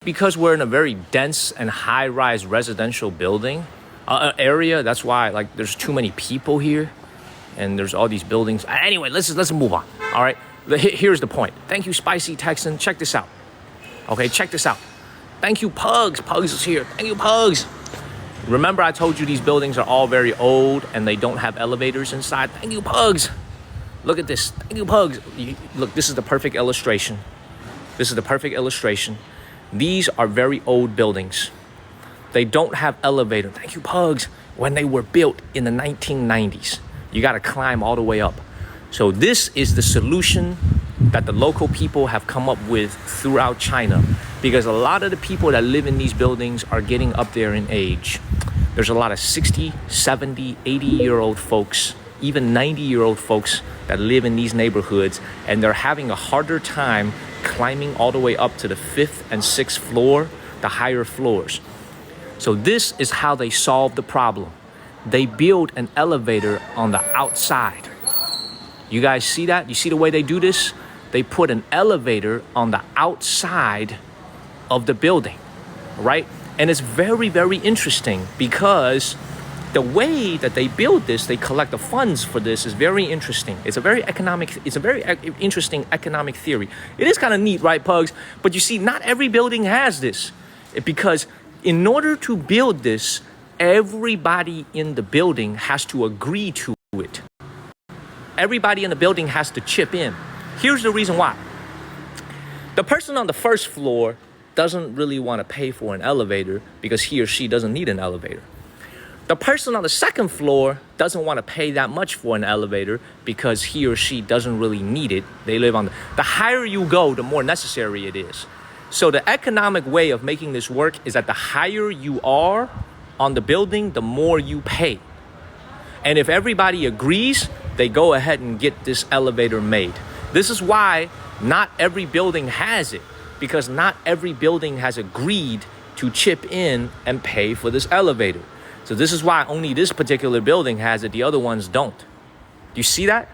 because we're in a very dense and high-rise residential building area, that's why like there's too many people here, and there's all these buildings. Anyway, let's move on. All right, here's the point. Thank you, Spicy Texan. Check this out. Okay, check this out. Thank you, Pugs. Pugs is here. Thank you, Pugs. Remember, I told you these buildings are all very old and they don't have elevators inside. Thank you, Pugs. Look at this. Thank you, Pugs. Look, this is the perfect illustration. This is the perfect illustration. These are very old buildings. They don't have elevator. Thank you, Pugs. When they were built in the 1990s, you got to climb all the way up. So this is the solution that the local people have come up with throughout China, because a lot of the people that live in these buildings are getting up there in age. There's a lot of 60, 70, 80-year-old folks, even 90-year-old folks that live in these neighborhoods, and they're having a harder time climbing all the way up to the 5th and 6th floor, the higher floors. So this is how they solve the problem. They build an elevator on the outside. You guys see that? You see the way they do this? They put an elevator on the outside of the building, right? And it's very, very interesting because the way that they build this, they collect the funds for this is very interesting. It's a very interesting economic theory. It is kind of neat, right, Pugs? But you see, not every building has this, because in order to build this, everybody in the building has to agree to it. Everybody in the building has to chip in. Here's the reason why. The person on the first floor doesn't really want to pay for an elevator because he or she doesn't need an elevator. The person on the second floor doesn't want to pay that much for an elevator because he or she doesn't really need it. They live on the higher you go, the more necessary it is. So the economic way of making this work is that the higher you are on the building, the more you pay. And if everybody agrees, they go ahead and get this elevator made. This is why not every building has it, because not every building has agreed to chip in and pay for this elevator. So this is why only this particular building has it, the other ones don't. Do you see that?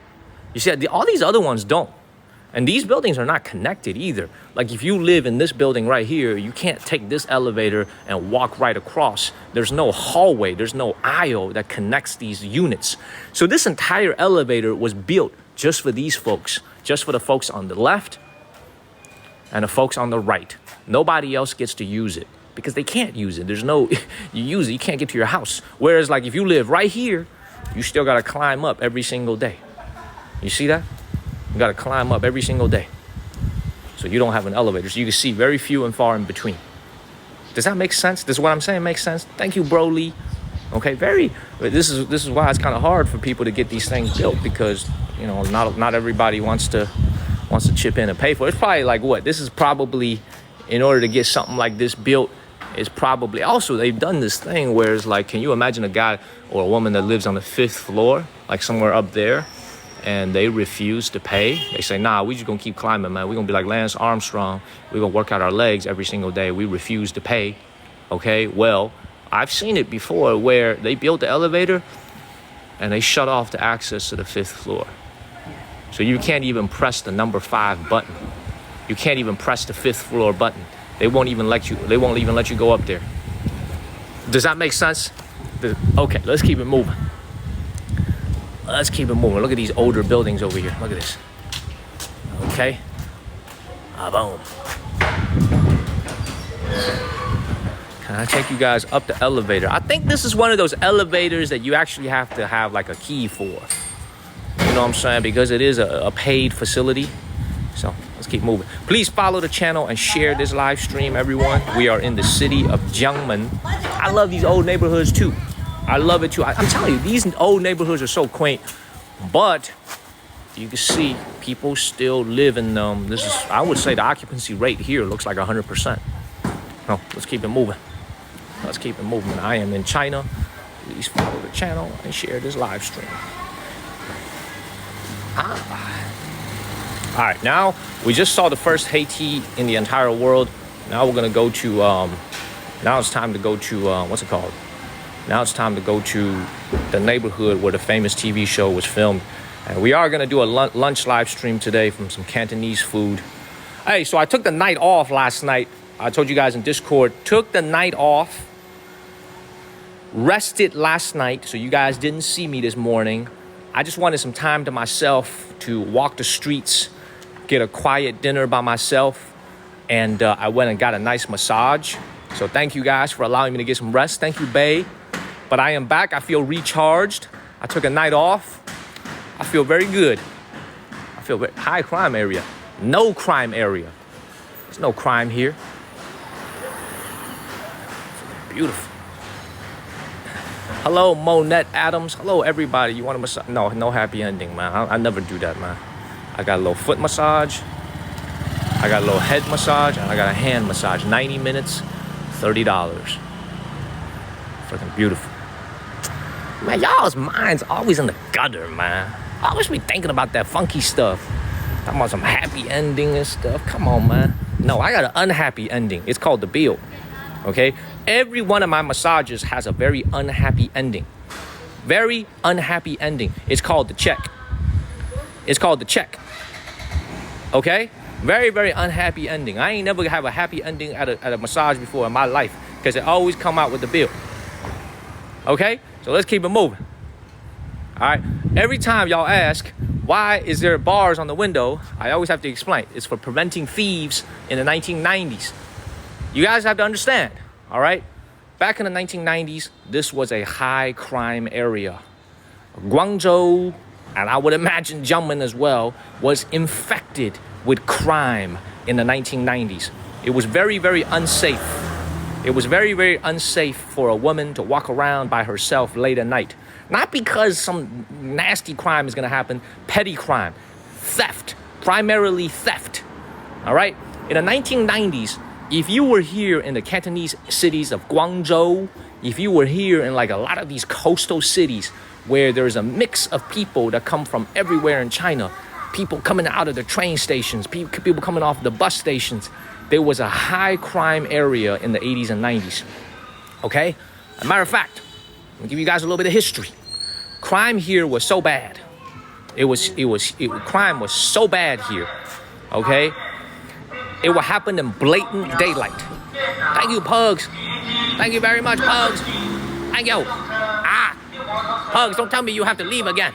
You see that? All these other ones don't. And these buildings are not connected either. Like if you live in this building right here, you can't take this elevator and walk right across. There's no hallway, there's no aisle that connects these units. So this entire elevator was built just for these folks, just for the folks on the left and the folks on the right. Nobody else gets to use it because they can't use it. There's no, you use it, you can't get to your house. Whereas like if you live right here, you still gotta climb up every single day. You see that? You got to climb up every single day. So you don't have an elevator. So you can see very few and far in between. Does that make sense? Does what I'm saying make sense? Thank you, Broly. Okay, this is why it's kind of hard for people to get these things built, because you know not everybody wants to chip in and pay for it. It's probably like what? This is probably, in order to get something like this built, is probably also they've done this thing where it's like, can you imagine a guy or a woman that lives on the 5th floor, like somewhere up there, and they refuse to pay? They say, nah, we just gonna keep climbing, man. We're gonna be like Lance Armstrong. We're gonna work out our legs every single day. We refuse to pay. Okay, well, I've seen it before where they built the elevator and they shut off the access to the 5th floor. So you can't even press the number 5 button. You can't even press the 5th floor button. They won't even let you go up there. Does that make sense? Okay, let's keep it moving. Let's keep it moving. Look at these older buildings over here. Look at this. Okay. Boom. Can I take you guys up the elevator? I think this is one of those elevators that you actually have to have like a key for. You know what I'm saying? Because it is a paid facility. So let's keep moving. Please follow the channel and share this live stream, everyone. We are in the city of Jiangmen. I love these old neighborhoods too. I love it too. I'm telling you, these old neighborhoods are so quaint, but you can see people still live in them. This is, I would say the occupancy rate here looks like 100%. No, let's keep it moving. Let's keep it moving. I am in China. Please follow the channel and share this live stream. All right, now we just saw the first Haiti in the entire world. Now we're gonna go to, now it's time to go to, what's it called? Now it's time to go to the neighborhood where the famous TV show was filmed. And we are going to do a lunch live stream today from some Cantonese food. Hey, so I took the night off last night I told you guys in Discord, took the night off, rested last night, so you guys didn't see me this morning. I just wanted some time to myself to walk the streets, get a quiet dinner by myself, and I went and got a nice massage. So thank you guys for allowing me to get some rest. Thank you, Bae. But I am back. I feel recharged. I took a night off. I feel very good. I feel very high crime area. No crime area. There's no crime here. Beautiful. Hello, Monette Adams. Hello, everybody. You want a massage? No happy ending, man. I never do that, man. I got a little foot massage. I got a little head massage. And I got a hand massage. 90 minutes, $30. Freaking beautiful. Man, y'all's minds always in the gutter, man. I always be thinking about that funky stuff. Talking about some happy ending and stuff. Come on, man. No, I got an unhappy ending. It's called the bill. Okay? Every one of my massages has a very unhappy ending. Very unhappy ending. It's called the check. It's called the check. Okay? Very, very unhappy ending. I ain't never have a happy ending at a massage before in my life because it always come out with the bill. Okay? So let's keep it moving. All right? Every time y'all ask, why is there bars on the window? I always have to explain. It's for preventing thieves in the 1990s. You guys have to understand, all right? Back in the 1990s, this was a high crime area. Guangzhou, and I would imagine Jiangmen as well, was infected with crime in the 1990s. It was very, very unsafe. It was very, very unsafe for a woman to walk around by herself late at night. Not because some nasty crime is gonna happen, petty crime, theft, primarily theft, all right? In the 1990s, if you were here in the Cantonese cities of Guangzhou, if you were here in like a lot of these coastal cities where there's a mix of people that come from everywhere in China, people coming out of the train stations, people coming off the bus stations, there was a high crime area in the 80s and 90s, okay? As a matter of fact, I'll give you guys a little bit of history. Crime here was so bad. Crime was so bad here, okay? It would happen in blatant daylight. Thank you, Pugs. Thank you very much, Pugs. Thank you. Pugs, don't tell me you have to leave again.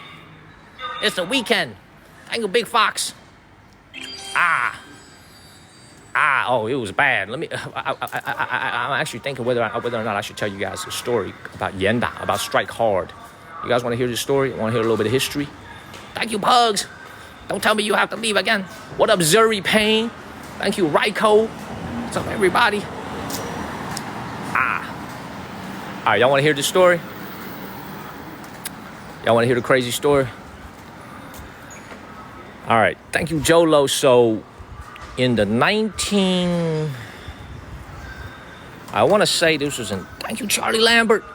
It's the weekend. Thank you, Big Fox. Oh, it was bad. I'm actually thinking whether or not I should tell you guys a story about Yenda, about Strike Hard. You guys want to hear this story? Want to hear a little bit of history? Thank you, Pugs. Don't tell me you have to leave again. What up, Zuri Payne? Thank you, Raiko. What's up, everybody? All right, y'all want to hear this story? Y'all want to hear the crazy story? All right, thank you, Jolo. So, in the I want to say this was in, thank you, Charlie Lambert.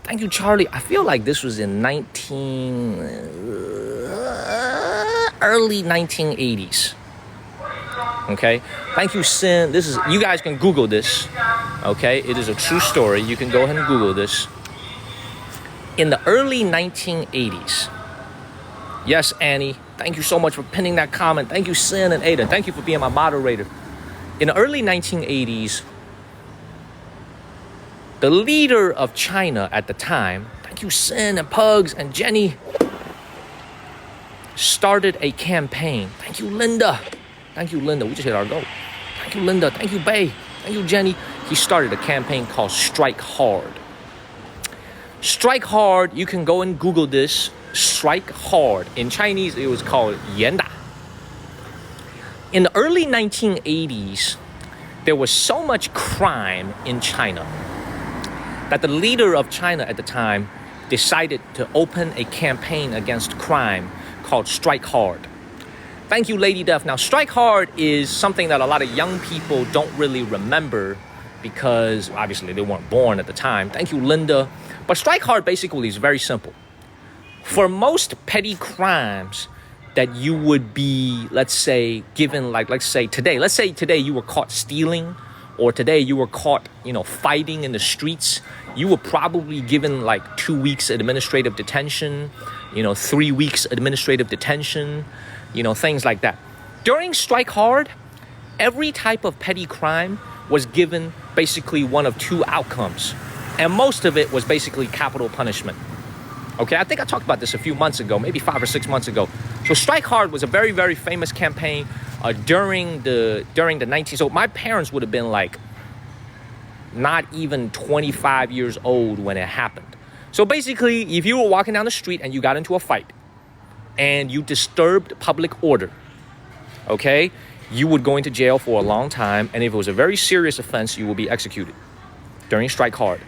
Thank you, Charlie. I feel like this was in early 1980s. Okay, thank you, Sin. You guys can Google this. Okay, it is a true story. You can go ahead and Google this. In the early 1980s, yes, Annie, thank you so much for pinning that comment. Thank you, Sin and Ada. Thank you for being my moderator. In the early 1980s, the leader of China at the time, thank you, Sin and Pugs and Jenny, started a campaign. Thank you, Linda. Thank you, Linda. We just hit our goal. Thank you, Linda. Thank you, Bae. Thank you, Jenny. He started a campaign called Strike Hard. Strike Hard, you can go and Google this. Strike Hard. In Chinese, it was called Yenda. In the early 1980s, there was so much crime in China that the leader of China at the time decided to open a campaign against crime called Strike Hard. Thank you, Lady Death. Now, Strike Hard is something that a lot of young people don't really remember because obviously they weren't born at the time. Thank you, Linda. But Strike Hard basically is very simple. For most petty crimes that you would be, let's say, given, let's say today you were caught stealing, or today you were caught, fighting in the streets, you were probably given 2 weeks administrative detention, 3 weeks administrative detention, things like that. During Strike Hard, every type of petty crime was given basically one of two outcomes. And most of it was basically capital punishment. Okay, I think I talked about this a few months ago, maybe 5 or 6 months ago. So Strike Hard was a very, very famous campaign during the 19. So my parents would have been like not even 25 years old when it happened. So basically, if you were walking down the street and you got into a fight and you disturbed public order, okay, you would go into jail for a long time. And if it was a very serious offense, you will be executed during Strike Hard.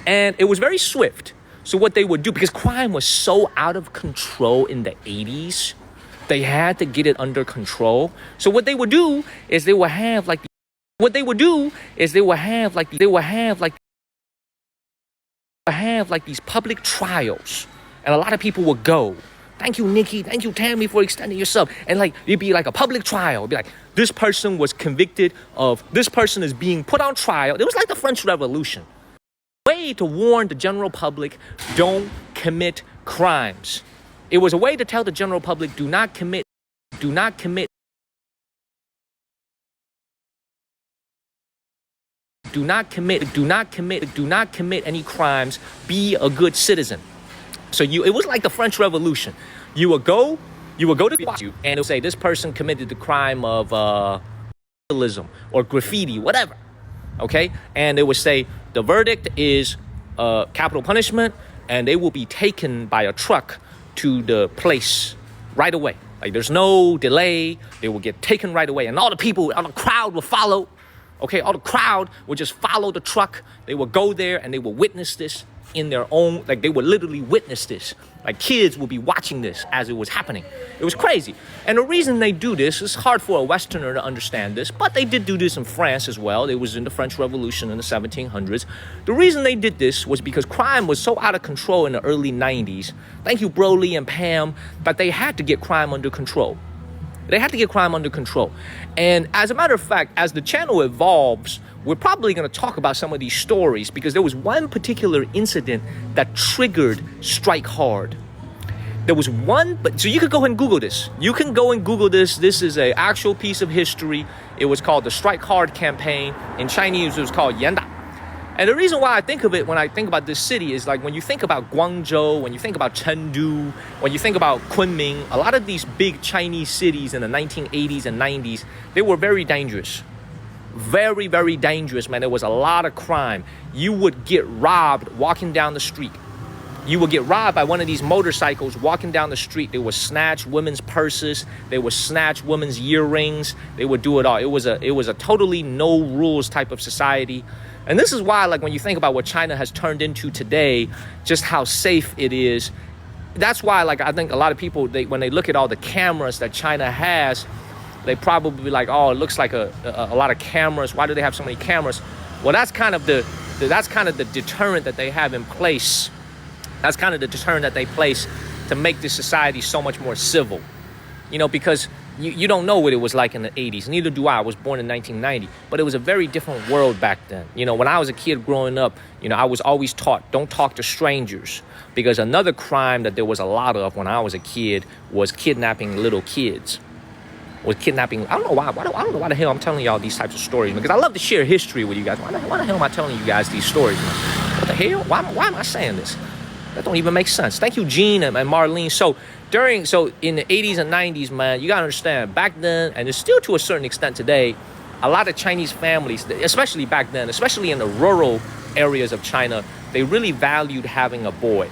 And it was very swift. So what they would do, because crime was so out of control in the 80s, they had to get it under control. So what they would do is they would have like these public trials, and a lot of people would go. Thank you, Nikki. Thank you, Tammy, for extending yourself. And like, it'd be like a public trial. It'd be like, this person was convicted of, this person is being put on trial. It was like the French Revolution. Way to warn the general public, don't commit crimes. It was a way to tell the general public, do not commit any crimes. Be a good citizen. So it was like the French Revolution. You would go to you, and it would say this person committed the crime of vandalism or graffiti, whatever. Okay, and it would say the verdict is capital punishment, and they will be taken by a truck to the place right away. Like, there's no delay. They will get taken right away, and all the crowd will follow. Okay, all the crowd will just follow the truck. They will go there and they will witness this in their own, like they would literally witness this. Like, kids will be watching this as it was happening. It was crazy. And the reason they do this, it's hard for a Westerner to understand this, but they did do this in France as well. It was in the French Revolution in the 1700s. The reason they did this was because crime was so out of control in the early 90s. Thank you, Broly and Pam, but they had to get crime under control. They had to get crime under control. And as a matter of fact, as the channel evolves, we're probably going to talk about some of these stories, because there was one particular incident that triggered Strike Hard. There was one, so you could go and Google this. You can go and Google this. This is an actual piece of history. It was called the Strike Hard campaign. In Chinese, it was called Yanda. And the reason why I think of it when I think about this city is, like, when you think about Guangzhou, when you think about Chengdu, when you think about Kunming, a lot of these big Chinese cities in the 1980s and 90s, they were very dangerous. Very, very dangerous, man. There was a lot of crime. You would get robbed walking down the street. You would get robbed by one of these motorcycles walking down the street. They would snatch women's purses. They would snatch women's earrings. They would do it all. It was a totally no rules type of society. And this is why, like, when you think about what China has turned into today, just how safe it is. That's why, like, I think a lot of people, when they look at all the cameras that China has, they probably be like, oh, it looks like a lot of cameras. Why do they have so many cameras? Well, that's kind of the deterrent that they have in place. That's kind of the deterrent that they place to make this society so much more civil. You know, because you don't know what it was like in the 80s. Neither do I. I was born in 1990. But it was a very different world back then. You know, when I was a kid growing up, you know, I was always taught, don't talk to strangers. Because another crime that there was a lot of when I was a kid was kidnapping little kids. I don't know why. I don't know why the hell I'm telling y'all these types of stories, because I love to share history with you guys. Why the hell am I telling you guys these stories, man? What the hell? Why am I saying this? That don't even make sense. Thank you, Gene and Marlene. So in the 80s and 90s, man, you gotta understand, back then, and it's still to a certain extent today, a lot of Chinese families, especially back then, especially in the rural areas of China, they really valued having a boy.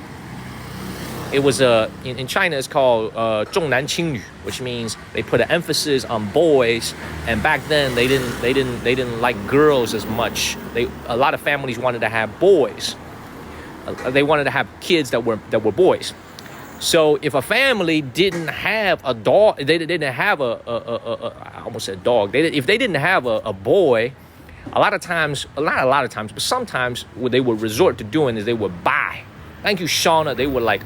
It was in China, it's called 重男轻女, which means they put an emphasis on boys. And back then, they didn't like girls as much. A lot of families wanted to have boys. They wanted to have kids that were boys. So if a family didn't have a dog, they didn't have I almost said dog. If they didn't have a boy, but sometimes what they would resort to doing is they would buy. Thank you, Shauna. They were like,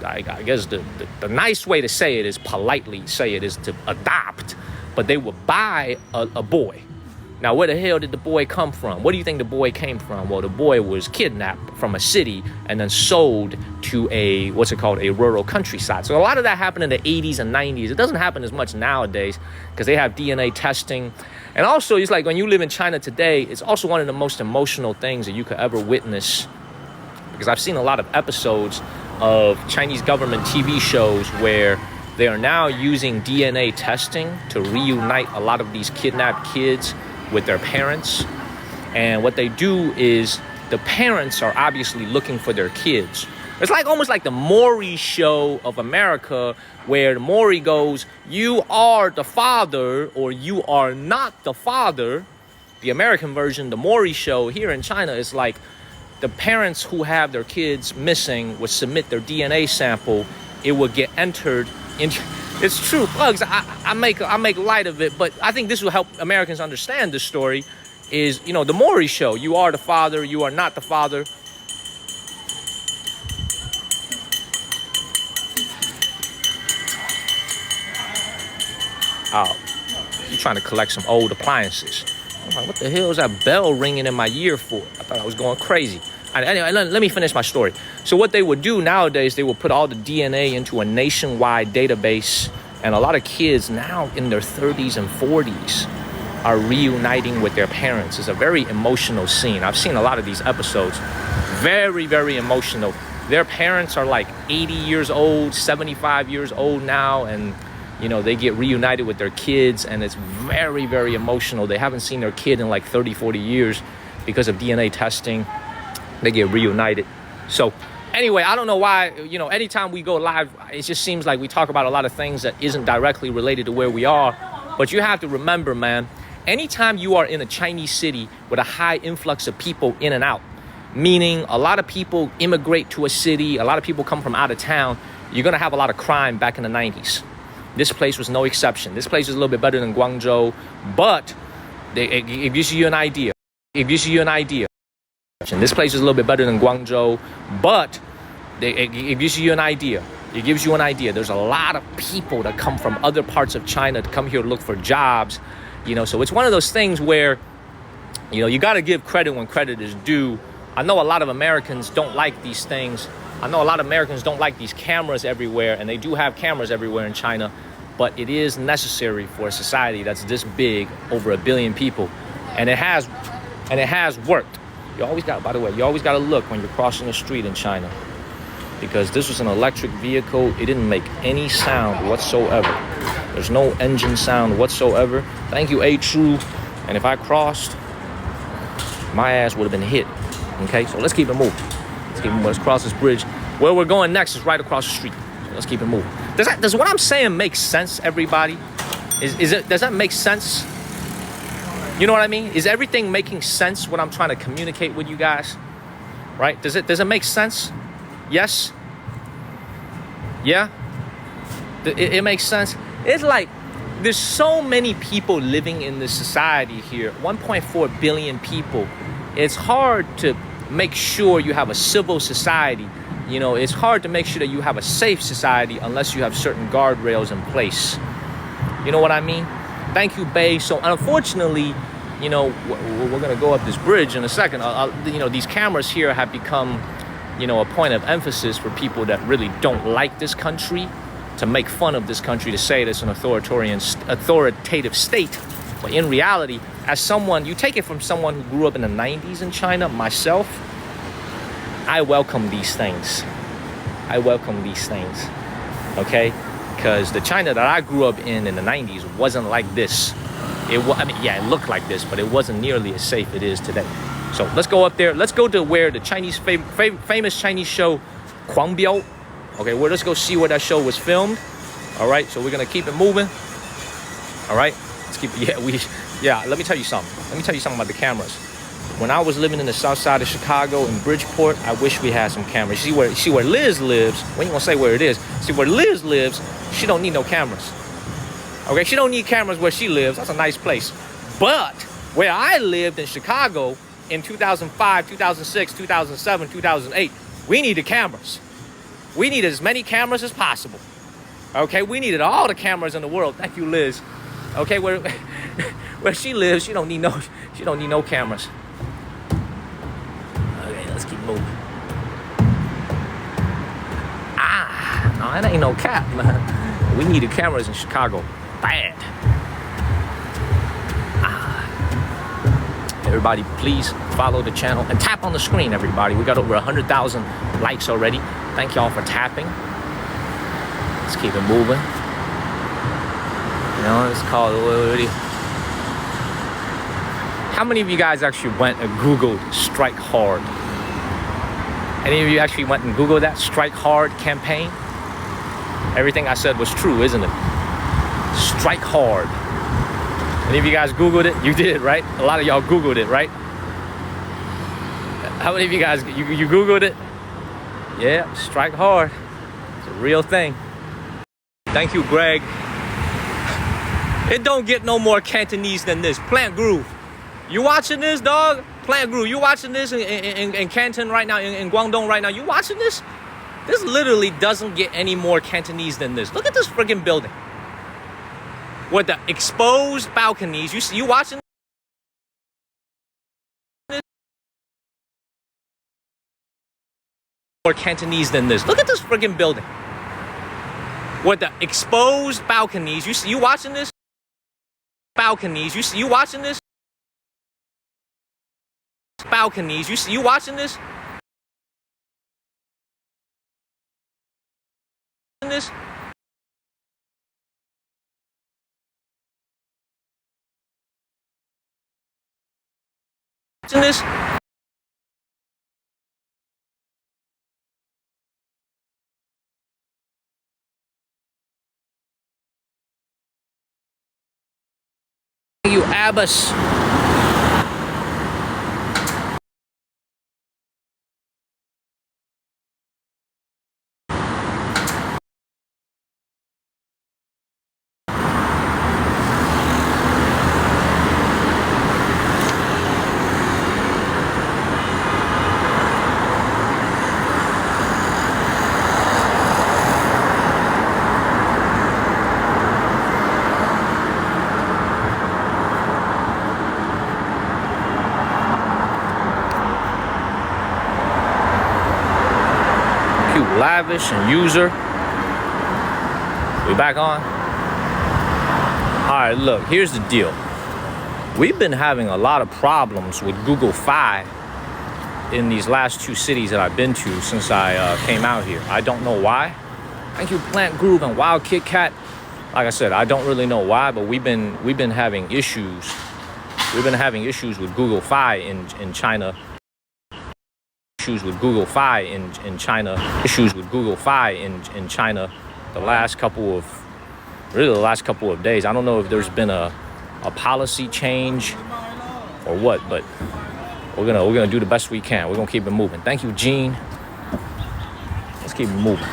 I guess the nice way to say it is politely say it is to adopt, but they would buy a boy. Now, where the hell did the boy come from? Where do you think the boy came from? Well, the boy was kidnapped from a city and then sold to a, a rural countryside. So a lot of that happened in the 80s and 90s. It doesn't happen as much nowadays because they have DNA testing. And also, it's like when you live in China today, it's also one of the most emotional things that you could ever witness. Because I've seen a lot of episodes of Chinese government TV shows where they are now using DNA testing to reunite a lot of these kidnapped kids with their parents. And what they do is the parents are obviously looking for their kids. It's like almost like the Maury show of America, where Maury goes, you are the father or you are not the father. The American version, the Maury show here in China, is like the parents who have their kids missing would submit their DNA sample. It would get entered in. It's true, Bugs. I make light of it, but I think this will help Americans understand this story. Is, you know, the Maury show. You are the father. You are not the father. Oh, you're trying to collect some old appliances. I'm like, what the hell is that bell ringing in my ear for? I thought I was going crazy. Anyway, let me finish my story. So what they would do nowadays, they would put all the DNA into a nationwide database, and a lot of kids now in their 30s and 40s are reuniting with their parents. It's a very emotional scene. I've seen a lot of these episodes. Very, very emotional. Their parents are like 80 years old, 75 years old now, and you know, they get reunited with their kids, and it's very, very emotional. They haven't seen their kid in like 30, 40 years because of DNA testing. They get reunited. So anyway, I don't know why, you know, anytime we go live, it just seems like we talk about a lot of things that isn't directly related to where we are. But you have to remember, man, anytime you are in a Chinese city with a high influx of people in and out, meaning a lot of people immigrate to a city, a lot of people come from out of town, you're going to have a lot of crime back in the 90s. This place was no exception. This place is a little bit better than Guangzhou, but it gives you an idea. It gives you an idea. This place is a little bit better than Guangzhou, but it gives you an idea. It gives you an idea. There's a lot of people that come from other parts of China to come here to look for jobs, you know. So it's one of those things where, you know, you got to give credit when credit is due. I know a lot of Americans don't like these things. I know a lot of Americans don't like these cameras everywhere, and they do have cameras everywhere in China, but it is necessary for a society that's this big, over 1 billion people, and it has worked. You always got, by the way, you always got to look when you're crossing the street in China, because this was an electric vehicle. It didn't make any sound whatsoever. There's no engine sound whatsoever. Thank you, A-True. And if I crossed, my ass would have been hit. Okay, so let's keep it moving. Let's cross this bridge. Where we're going next is right across the street. So let's keep it moving. Does what I'm saying make sense, everybody? Does that make sense? You know what I mean? Is everything making sense, what I'm trying to communicate with you guys? Right? Does it make sense? Yes? Yeah? It makes sense? It's like there's so many people living in this society here, 1.4 billion people. It's hard to make sure you have a civil society. You know, it's hard to make sure that you have a safe society unless you have certain guardrails in place. You know what I mean? Thank you, Bay. So unfortunately, you know, we're going to go up this bridge in a second. You know, these cameras here have become, you know, a point of emphasis for people that really don't like this country, to make fun of this country, to say that it's an authoritative state. But in reality, as someone, you take it from someone who grew up in the 90s in China, myself, I welcome these things. I welcome these things, okay? Because the China that I grew up in the 90s wasn't like this. I mean, yeah, it looked like this, but it wasn't nearly as safe it is today. So let's go up there. Let's go to where the Chinese famous Chinese show, Kuangbiao. Okay, let's go see where that show was filmed. All right, so we're gonna keep it moving. All right, let's keep. Let me tell you something. Let me tell you something about the cameras. When I was living in the south side of Chicago in Bridgeport, I wish we had some cameras. See where Liz lives. We ain't gonna say where it is. See where Liz lives. She don't need no cameras. Okay, she don't need cameras where she lives. That's a nice place. But where I lived in Chicago in 2005, 2006, 2007, 2008, we needed cameras. We needed as many cameras as possible. Okay, we needed all the cameras in the world. Thank you, Liz. Okay, where she lives, she don't need no cameras. Okay, let's keep moving. No, that ain't no cap, man. We needed cameras in Chicago. Bad. Everybody, please follow the channel and tap on the screen, everybody. We got over 100,000 likes already. Thank y'all for tapping. Let's keep it moving. You know, it's called, how many of you guys actually went and Googled Strike Hard? Any of you actually went and Googled that Strike Hard campaign? Everything I said was true, isn't it? Strike Hard. Any of you guys Googled it? You did, right? A lot of y'all Googled it, right? How many of you guys, you Googled it? Yeah, Strike Hard. It's a real thing. Thank you, Greg. It don't get no more Cantonese than this. Plant Groove. You watching this, dog? Plant Groove. You watching this in Canton right now, in Guangdong right now? You watching this? This literally doesn't get any more Cantonese than this. Look at this freaking building. With the exposed balconies. You watching this? More Cantonese than this. Look at this freaking building. With the exposed balconies. You watching this? Balconies. You watching this? Balconies. You watching this? This? In this? You Abbas. Lavish and user. We back on? Alright, look, here's the deal. We've been having a lot of problems with Google Fi in these last two cities that I've been to since I came out here. I don't know why. Thank you, Plant Groove and Wild Kit Kat. Like I said, I don't really know why, but we've been having issues. We've been having issues with Google Fi in China. Issues with Google Fi in China. Issues with Google Fi in China the last couple of days. I don't know if there's been a policy change or what, but we're gonna do the best we can. We're gonna keep it moving. Thank you, Gene. Let's keep it moving.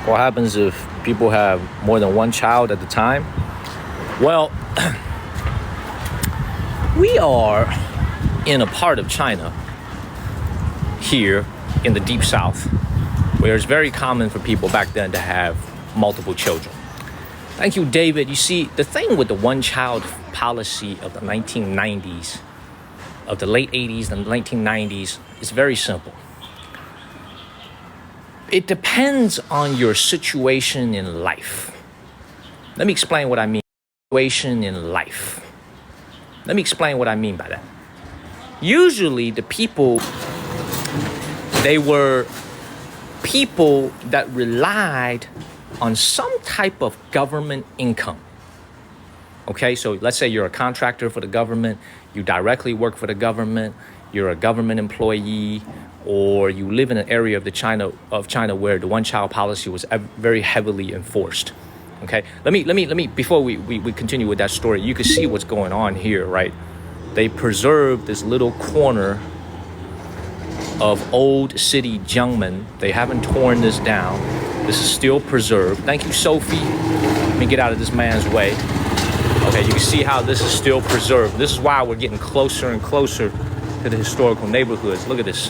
What happens if people have more than one child at the time? Well, we are in a part of China here in the deep south where it's very common for people back then to have multiple children. Thank you, David. You see, the thing with the one-child policy of the 1990s, of the late 80s and 1990s, is very simple. It depends on your situation in life. Let me explain what I mean. Situation in life. Let me explain what I mean by that. Usually the people, they were people that relied on some type of government income. Okay, so let's say you're a contractor for the government, you directly work for the government, you're a government employee, or you live in an area of China where the one-child policy was very heavily enforced. Okay, let me before we continue with that story, you can see what's going on here, right? They preserved this little corner of old city Jiangmen. They haven't torn this down. This is still preserved. Thank you, Sophie. Let me get out of this man's way. Okay, you can see how this is still preserved. This is why we're getting closer and closer to the historical neighborhoods. Look at this.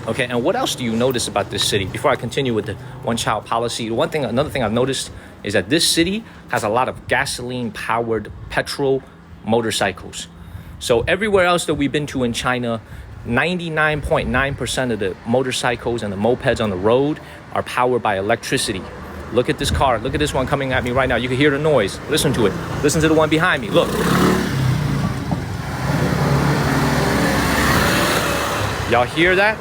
Okay, and what else do you notice about this city? Before I continue with the one-child policy, another thing I've noticed is that this city has a lot of gasoline-powered petrol motorcycles. So everywhere else that we've been to in China, 99.9% of the motorcycles and the mopeds on the road are powered by electricity. Look at this car. Look at this one coming at me right now. You can hear the noise. Listen to it. Listen to the one behind me. Look. Y'all hear that?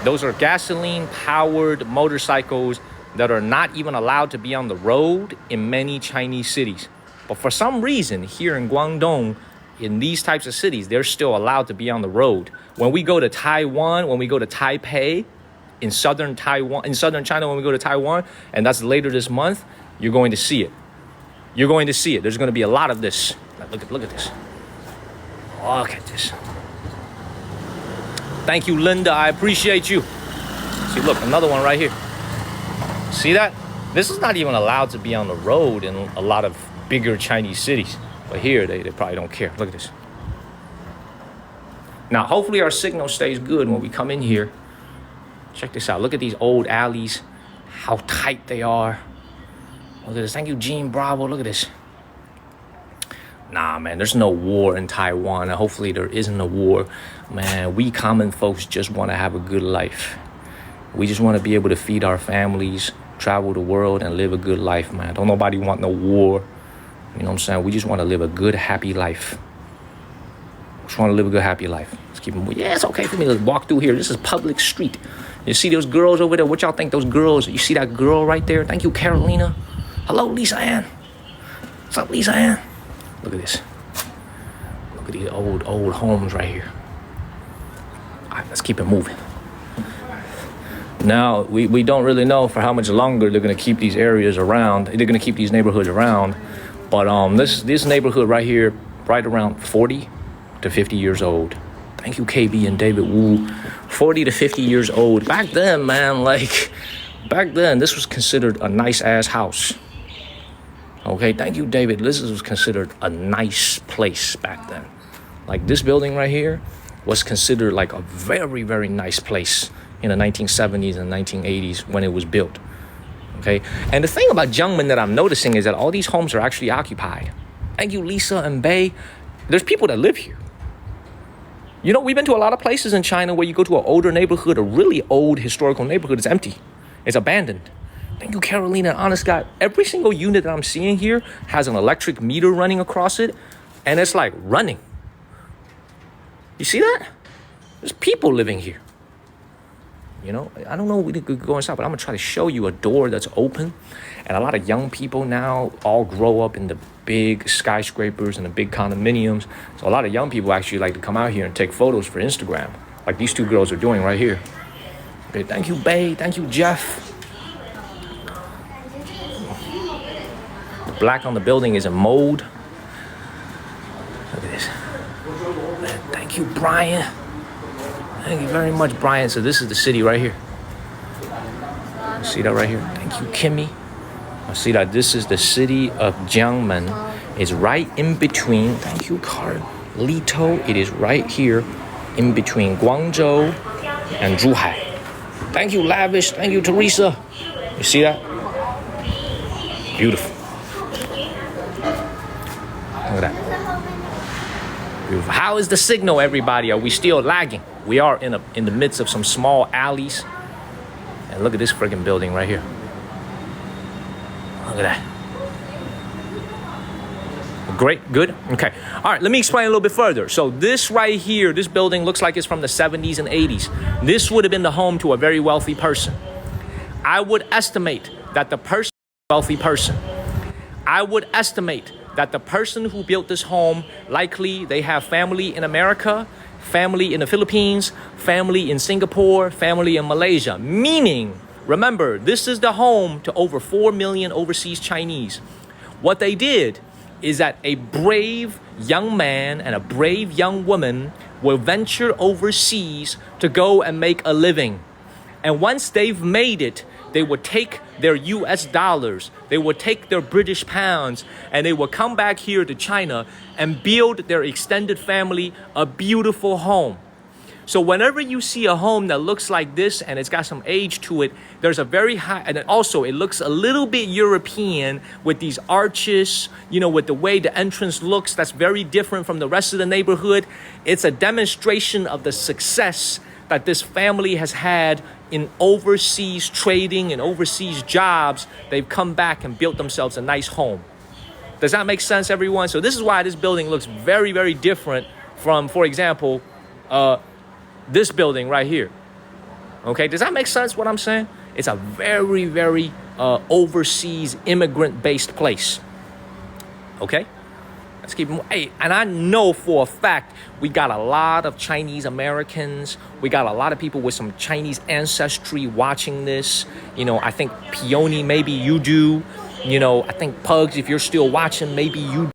Those are gasoline-powered motorcycles that are not even allowed to be on the road in many Chinese cities. But for some reason, here in Guangdong, in these types of cities, they're still allowed to be on the road. When we go to Taiwan, when we go to Taipei, in southern China, when we go to Taiwan, and that's later this month, you're going to see it. You're going to see it. There's going to be a lot of this. Look at this. Look at this. Thank you, Linda. I appreciate you. See, look, another one right here. See that? This is not even allowed to be on the road in a lot of bigger Chinese cities. But here, they probably don't care. Look at this. Now, hopefully our signal stays good when we come in here. Check this out. Look at these old alleys. How tight they are. Look at this. Thank you, Gene Bravo. Look at this. Nah, man, there's no war in Taiwan. And hopefully there isn't a war. Man, we common folks just want to have a good life. We just want to be able to feed our families, travel the world, and live a good life, man. Don't nobody want no war. You know what I'm saying? We just want to live a good, happy life. Just want to live a good, happy life. Let's keep it moving. Yeah, it's okay for me to walk through here. This is public street. You see those girls over there? What y'all think those girls? You see that girl right there? Thank you, Carolina. Hello, Lisa Ann. What's up, Lisa Ann? Look at this. Look at these old homes right here. All right, let's keep it moving. Now, we don't really know for how much longer they're going to keep these areas around. They're going to keep these neighborhoods around. But this neighborhood right here, right around 40 to 50 years old. Thank you, KB and David Wu. 40 to 50 years old. Back then, man, back then, this was considered a nice-ass house. Okay, thank you, David. This was considered a nice place back then. Like this building right here was considered like a very, very nice place in the 1970s and 1980s when it was built. Okay, and the thing about Jiangmen that I'm noticing is that all these homes are actually occupied. Thank you, Lisa and Bay. There's people that live here. You know, we've been to a lot of places in China where you go to an older neighborhood, a really old historical neighborhood, it's empty. It's abandoned. Thank you, Carolina. Honest God, every single unit that I'm seeing here has an electric meter running across it, and it's like running. You see that? There's people living here. You know, I don't know we could go inside, but I'm going to try to show you a door that's open. And a lot of young people now all grow up in the big skyscrapers and the big condominiums. So a lot of young people actually like to come out here and take photos for Instagram, like these two girls are doing right here. Okay, thank you, Bay. Thank you, Jeff. The black on the building is a mold. Look at this. Man, thank you, Brian. Thank you very much, Brian. So this is the city right here. You see that right here? Thank you, Kimmy. I see that this is the city of Jiangmen. It's right in between. Thank you, Carlito. It is right here in between Guangzhou and Zhuhai. Thank you, Lavish. Thank you, Teresa. You see that? Beautiful. Look at that. Beautiful. How is the signal, everybody? Are we still lagging? We are in the midst of some small alleys. And look at this friggin' building right here. Look at that. Great, good, okay. All right, let me explain a little bit further. So this right here, this building looks like it's from the 70s and 80s. This would have been the home to a very wealthy person. I would estimate that the person, wealthy person, I would estimate that the person who built this home, likely they have family in America, family in the Philippines, family in Singapore, family in Malaysia. Meaning, remember, this is the home to over 4 million overseas Chinese. What they did is that a brave young man and a brave young woman will venture overseas to go and make a living. And once they've made it, they would take their US dollars, they would take their British pounds, and they would come back here to China and build their extended family a beautiful home. So whenever you see a home that looks like this and it's got some age to it, there's a very high, and also it looks a little bit European with these arches, you know, with the way the entrance looks, that's very different from the rest of the neighborhood. It's a demonstration of the success that this family has had in overseas trading and overseas jobs. They've come back and built themselves a nice home. Does that make sense, everyone? So this is why this building looks very, very different from, for example, this building right here. Okay, does that make sense what I'm saying? It's a very, very overseas immigrant-based place. Okay, let's keep moving. Hey, and I know for a fact we got a lot of Chinese Americans. We got a lot of people with some Chinese ancestry watching this. You know, I think Peony, maybe you do. You know, I think Pugs, if you're still watching, maybe you